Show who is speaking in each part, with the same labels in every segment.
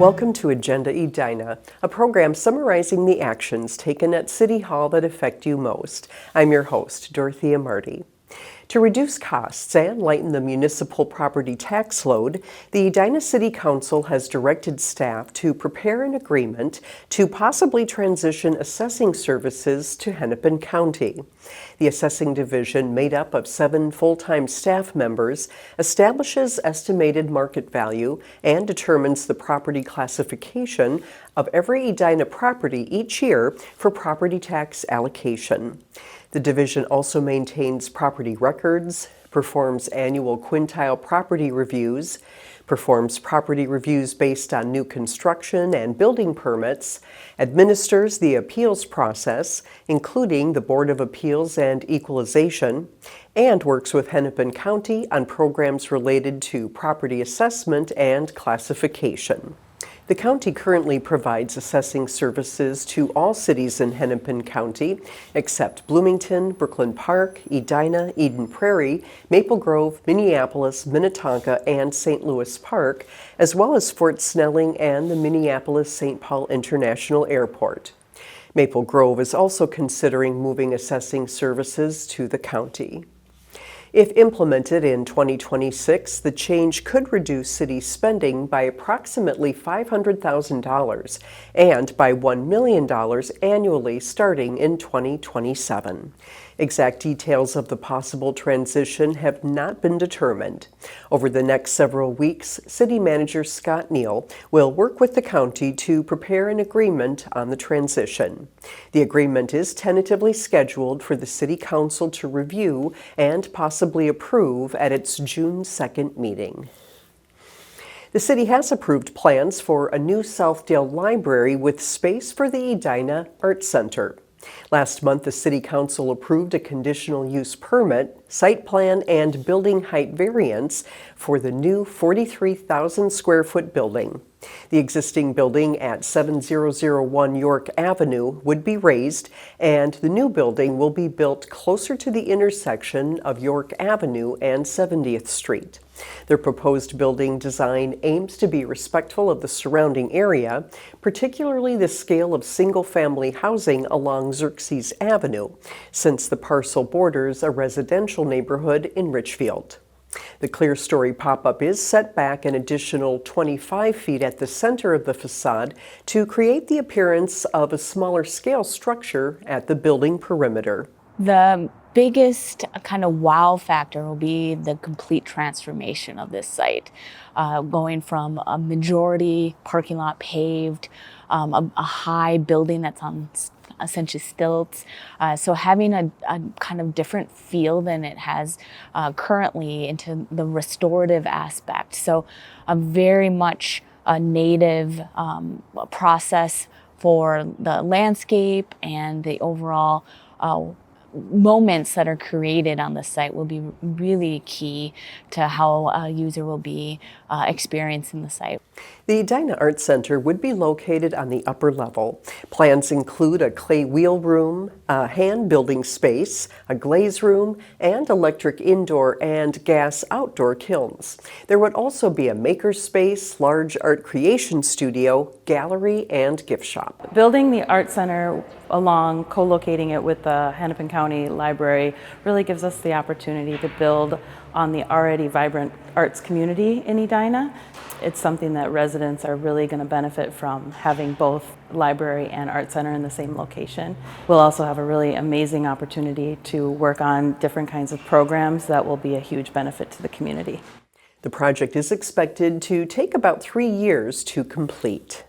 Speaker 1: Welcome to Agenda Edina, a program summarizing the actions taken at City Hall that affect you most. I'm your host, Dorothea Marty. To reduce costs and lighten the municipal property tax load, the Edina City Council has directed staff to prepare an agreement to possibly transition assessing services to Hennepin County. The assessing division, made up of 7 full-time staff members, establishes estimated market value and determines the property classification of every Edina property each year for property tax allocation. The division also maintains property records, performs annual quintile property reviews, performs property reviews based on new construction and building permits, administers the appeals process, including the Board of Appeals and Equalization, and works with Hennepin County on programs related to property assessment and classification. The county currently provides assessing services to all cities in Hennepin County except Bloomington, Brooklyn Park, Edina, Eden Prairie, Maple Grove, Minneapolis, Minnetonka, and St. Louis Park, as well as Fort Snelling and the Minneapolis-St. Paul International Airport. Maple Grove is also considering moving assessing services to the county. If implemented in 2026, the change could reduce city spending by approximately $500,000 and by $1 million annually starting in 2027. Exact details of the possible transition have not been determined. Over the next several weeks, City Manager Scott Neal will work with the county to prepare an agreement on the transition. The agreement is tentatively scheduled for the City Council to review and possibly approve at its June 2nd meeting. The city has approved plans for a new Southdale library with space for the Edina Art Center. Last month, the City Council approved a conditional use permit, site plan, and building height variance for the new 43,000 square foot building. The existing building at 7001 York Avenue would be raised, and the new building will be built closer to the intersection of York Avenue and 70th Street. Their proposed building design aims to be respectful of the surrounding area, particularly the scale of single-family housing along Xerxes Avenue, since the parcel borders a residential neighborhood in Richfield. The clear-story pop-up is set back an additional 25 feet at the center of the facade to create the appearance of a smaller-scale structure at the building perimeter.
Speaker 2: The biggest kind of wow factor will be the complete transformation of this site, going from a majority parking lot paved, a high building that's on essentially stilts. So having a kind of different feel than it has currently into the restorative aspect. So a very much a native process for the landscape and the overall moments that are created on the site will be really key to how a user will be experiencing the site.
Speaker 1: The Edina Art Center would be located on the upper level. Plans include a clay wheel room, a hand building space, a glaze room, and electric indoor and gas outdoor kilns. There would also be a maker space, large art creation studio, gallery, and gift shop.
Speaker 3: Building the Art Center along co-locating it with the Hennepin County Library really gives us the opportunity to build on the already vibrant arts community in Edina. It's something that residents are really going to benefit from, having both library and art center in the same location. We'll also have a really amazing opportunity to work on different kinds of programs that will be a huge benefit to the community.
Speaker 1: The project is expected to take about 3 years to complete.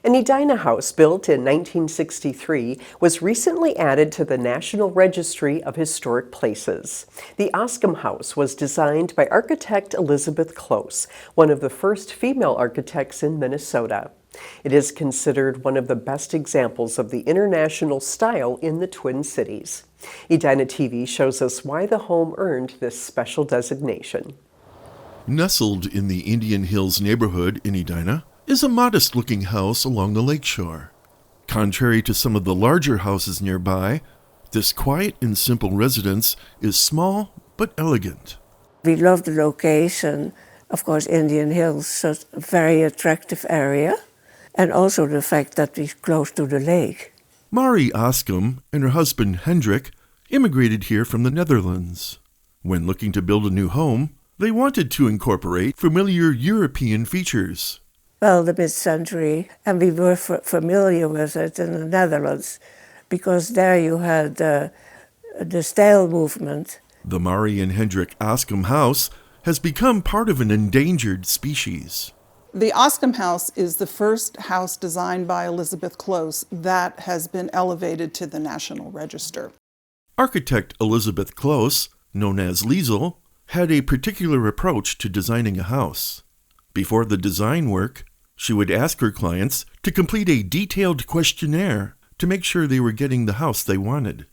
Speaker 1: An Edina house built in 1963 was recently added to the National Registry of Historic Places. The Oskam house was designed by architect Elizabeth Close, one of the first female architects in Minnesota. It is considered one of the best examples of the international style in the Twin Cities. Edina TV shows us why the home earned this special designation.
Speaker 4: Nestled in the Indian Hills neighborhood in Edina is a modest-looking house along the lakeshore. Contrary to some of the larger houses nearby, this quiet and simple residence is small but elegant.
Speaker 5: We love the location. Of course, Indian Hills is a very attractive area, and also the fact that we're close to the lake.
Speaker 4: Mari Oskam and her husband Hendrik immigrated here from the Netherlands. When looking to build a new home, they wanted to incorporate familiar European features.
Speaker 5: Well, the mid-century, and we were familiar with it in the Netherlands, because there you had the Southdale movement.
Speaker 4: The Mari and Hendrik Oskam house has become part of an endangered species.
Speaker 6: The Oskam House is the first house designed by Elizabeth Close that has been elevated to the National Register.
Speaker 4: Architect Elizabeth Close, known as Liesel, had a particular approach to designing a house. Before the design work, she would ask her clients to complete a detailed questionnaire to make sure they were getting the house they wanted.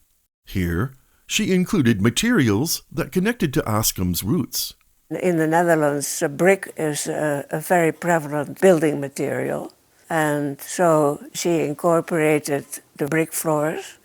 Speaker 4: Here, she included materials that connected to Oskam's roots.
Speaker 5: In the Netherlands, brick is a very prevalent building material. And so she incorporated the brick floors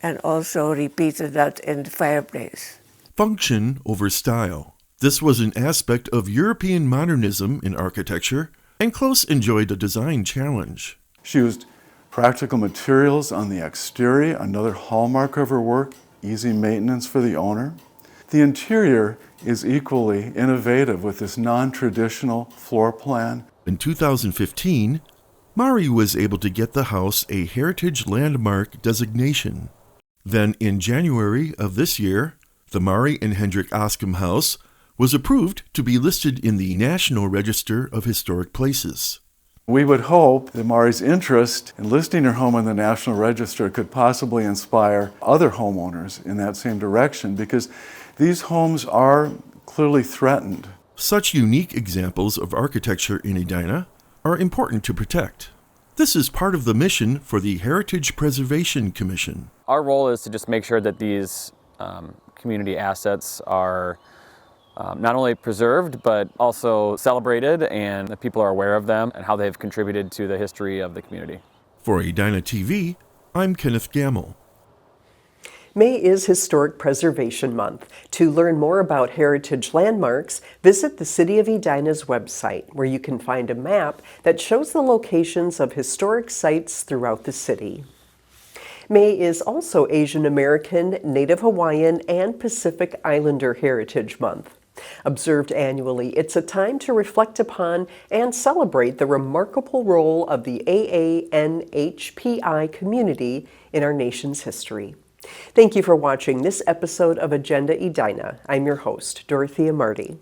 Speaker 5: and also repeated that in the fireplace.
Speaker 4: Function over style. This was an aspect of European modernism in architecture, and Close enjoyed a design challenge.
Speaker 7: She used practical materials on the exterior, another hallmark of her work, easy maintenance for the owner. The interior is equally innovative with this non-traditional floor plan.
Speaker 4: In 2015, Mari was able to get the house a Heritage Landmark designation. Then in January of this year, the Mari and Hendrik Oskam house was approved to be listed in the National Register of Historic Places.
Speaker 7: We would hope that Mari's interest in listing her home in the National Register could possibly inspire other homeowners in that same direction, because these homes are clearly threatened.
Speaker 4: Such unique examples of architecture in Edina are important to protect. This is part of the mission for the Heritage Preservation Commission.
Speaker 8: Our role is to just make sure that these community assets are not only preserved, but also celebrated, and that people are aware of them and how they've contributed to the history of the community.
Speaker 4: For Edina TV, I'm Kenneth Gamble.
Speaker 1: May is Historic Preservation Month. To learn more about heritage landmarks, visit the City of Edina's website, where you can find a map that shows the locations of historic sites throughout the city. May is also Asian American, Native Hawaiian, and Pacific Islander Heritage Month. Observed annually, it's a time to reflect upon and celebrate the remarkable role of the AANHPI community in our nation's history. Thank you for watching this episode of Agenda Edina. I'm your host, Dorothea Marty.